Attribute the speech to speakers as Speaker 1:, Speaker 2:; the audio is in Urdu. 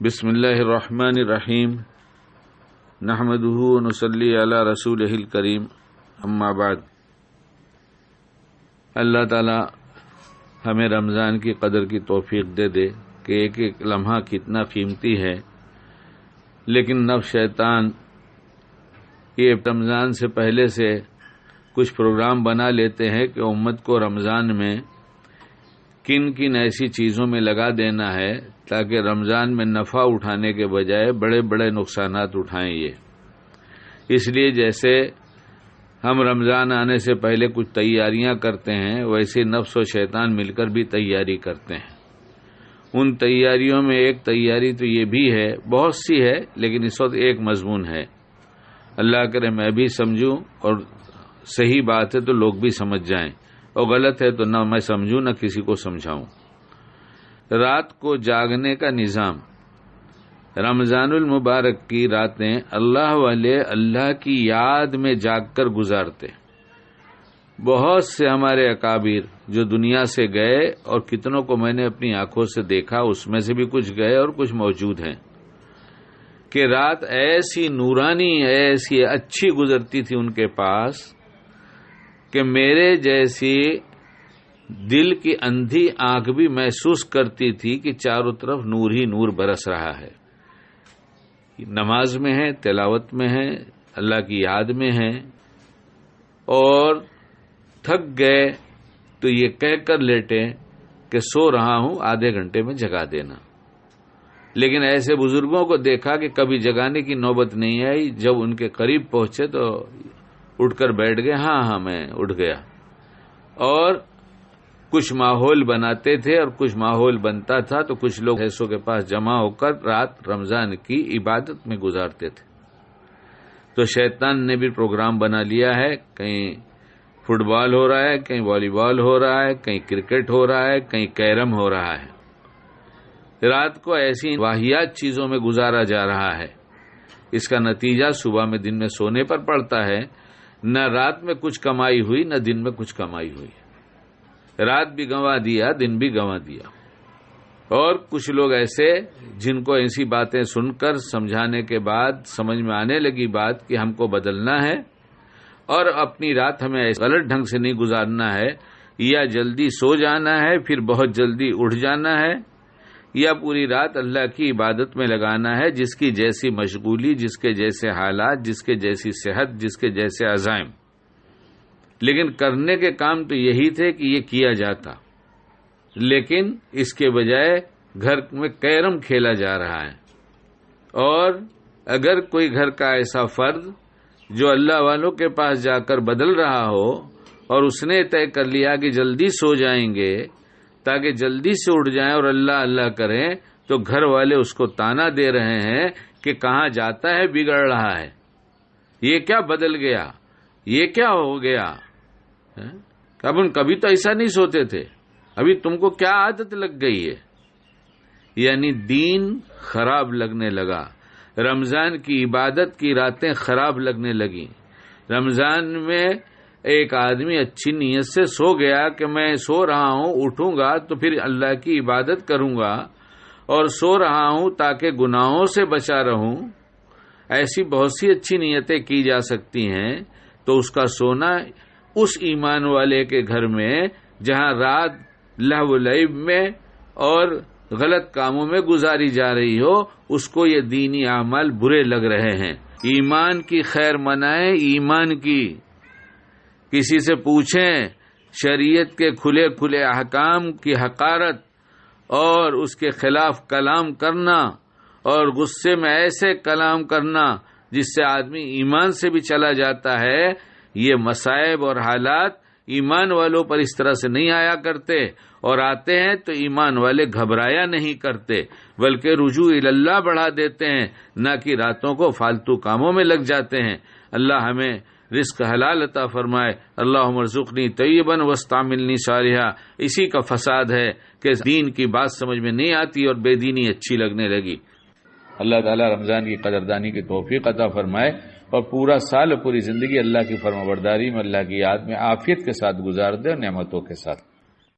Speaker 1: بسم اللہ الرحمن الرحیم نحمدہ ونصلی علی رسولہ الکریم اما بعد۔ اللہ تعالی ہمیں رمضان کی قدر کی توفیق دے کہ ایک ایک لمحہ کتنا قیمتی ہے، لیکن نفس شیطان یہ رمضان سے پہلے سے کچھ پروگرام بنا لیتے ہیں کہ امت کو رمضان میں کن کن ایسی چیزوں میں لگا دینا ہے تاکہ رمضان میں نفع اٹھانے کے بجائے بڑے بڑے نقصانات اٹھائیں۔ یہ اس لیے جیسے ہم رمضان آنے سے پہلے کچھ تیاریاں کرتے ہیں، ویسے نفس و شیطان مل کر بھی تیاری کرتے ہیں۔ ان تیاریوں میں ایک تیاری تو یہ بھی ہے، بہت سی ہے، لیکن اس وقت ایک مضمون ہے، اللہ کرے میں بھی سمجھوں اور صحیح بات ہے تو لوگ بھی سمجھ جائیں، اور غلط ہے تو نہ میں سمجھوں نہ کسی کو سمجھاؤں۔ رات کو جاگنے کا نظام۔ رمضان المبارک کی راتیں اللہ والے اللہ کی یاد میں جاگ کر گزارتے۔ بہت سے ہمارے اکابر جو دنیا سے گئے، اور کتنوں کو میں نے اپنی آنکھوں سے دیکھا، اس میں سے بھی کچھ گئے اور کچھ موجود ہیں، کہ رات ایسی نورانی ایسی اچھی گزرتی تھی ان کے پاس کہ میرے جیسی دل کی اندھی آنکھ بھی محسوس کرتی تھی کہ چاروں طرف نور ہی نور برس رہا ہے۔ نماز میں ہے، تلاوت میں ہے، اللہ کی یاد میں ہے، اور تھک گئے تو یہ کہہ کر لیٹے کہ سو رہا ہوں، آدھے گھنٹے میں جگا دینا۔ لیکن ایسے بزرگوں کو دیکھا کہ کبھی جگانے کی نوبت نہیں آئی، جب ان کے قریب پہنچے تو اٹھ کر بیٹھ گئے، ہاں میں اٹھ گیا۔ اور کچھ ماحول بناتے تھے، اور کچھ ماحول بنتا تھا تو کچھ لوگ ایسوں کے پاس جمع ہو کر رات رمضان کی عبادت میں گزارتے تھے۔ تو شیطان نے بھی پروگرام بنا لیا ہے، کہیں فٹ بال ہو رہا ہے، کہیں والی بال ہو رہا ہے، کہیں کرکٹ ہو رہا ہے، کہیں کیرم ہو رہا ہے۔ رات کو ایسی واہیات چیزوں میں گزارا جا رہا ہے، اس کا نتیجہ صبح میں دن میں سونے پر پڑتا ہے۔ نہ رات میں کچھ کمائی ہوئی، نہ دن میں کچھ کمائی ہوئی، رات بھی گنوا دیا، دن بھی گنوا دیا۔ اور کچھ لوگ ایسے جن کو ایسی باتیں سن کر سمجھانے کے بعد سمجھ میں آنے لگی بات کہ ہم کو بدلنا ہے اور اپنی رات ہمیں غلط ڈھنگ سے نہیں گزارنا ہے، یا جلدی سو جانا ہے پھر بہت جلدی اٹھ جانا ہے، یا پوری رات اللہ کی عبادت میں لگانا ہے، جس کی جیسی مشغولی، جس کے جیسے حالات، جس کے جیسی صحت، جس کے جیسے عزائم۔ لیکن کرنے کے کام تو یہی تھے کہ یہ کیا جاتا، لیکن اس کے بجائے گھر میں کیرم کھیلا جا رہا ہے۔ اور اگر کوئی گھر کا ایسا فرد جو اللہ والوں کے پاس جا کر بدل رہا ہو، اور اس نے طے کر لیا کہ جلدی سو جائیں گے تاکہ جلدی سے اٹھ جائیں اور اللہ اللہ کریں، تو گھر والے اس کو تانا دے رہے ہیں کہ کہاں جاتا ہے، بگڑ رہا ہے، یہ کیا بدل گیا، یہ کیا ہو گیا، کبھی تو ایسا نہیں سوتے تھے، ابھی تم کو کیا عادت لگ گئی ہے۔ یعنی دین خراب لگنے لگا، رمضان کی عبادت کی راتیں خراب لگنے لگیں۔ رمضان میں ایک آدمی اچھی نیت سے سو گیا کہ میں سو رہا ہوں، اٹھوں گا تو پھر اللہ کی عبادت کروں گا، اور سو رہا ہوں تاکہ گناہوں سے بچا رہوں، ایسی بہت سی اچھی نیتیں کی جا سکتی ہیں۔ تو اس کا سونا اس ایمان والے کے گھر میں جہاں رات لہو و لعب میں اور غلط کاموں میں گزاری جا رہی ہو، اس کو یہ دینی اعمال برے لگ رہے ہیں۔ ایمان کی خیر منائیں، ایمان کی کسی سے پوچھیں، شریعت کے کھلے کھلے احکام کی حقارت اور اس کے خلاف کلام کرنا، اور غصے میں ایسے کلام کرنا جس سے آدمی ایمان سے بھی چلا جاتا ہے، یہ مصائب اور حالات ایمان والوں پر اس طرح سے نہیں آیا کرتے، اور آتے ہیں تو ایمان والے گھبرایا نہیں کرتے، بلکہ رجوع اللہ بڑھا دیتے ہیں، نہ کہ راتوں کو فالتو کاموں میں لگ جاتے ہیں۔ اللہ ہمیں رزق حلال عطا فرمائے۔ اللہم ارزقنی طیبا واستعملنی صالحا۔ اسی کا فساد ہے کہ دین کی بات سمجھ میں نہیں آتی اور بے دینی اچھی لگنے لگی۔ اللہ تعالیٰ رمضان کی قدردانی کی توفیق عطا فرمائے، اور پورا سال پوری زندگی اللہ کی فرمانبرداری میں، اللہ کی یاد میں عافیت کے ساتھ گزار دے، اور نعمتوں کے ساتھ۔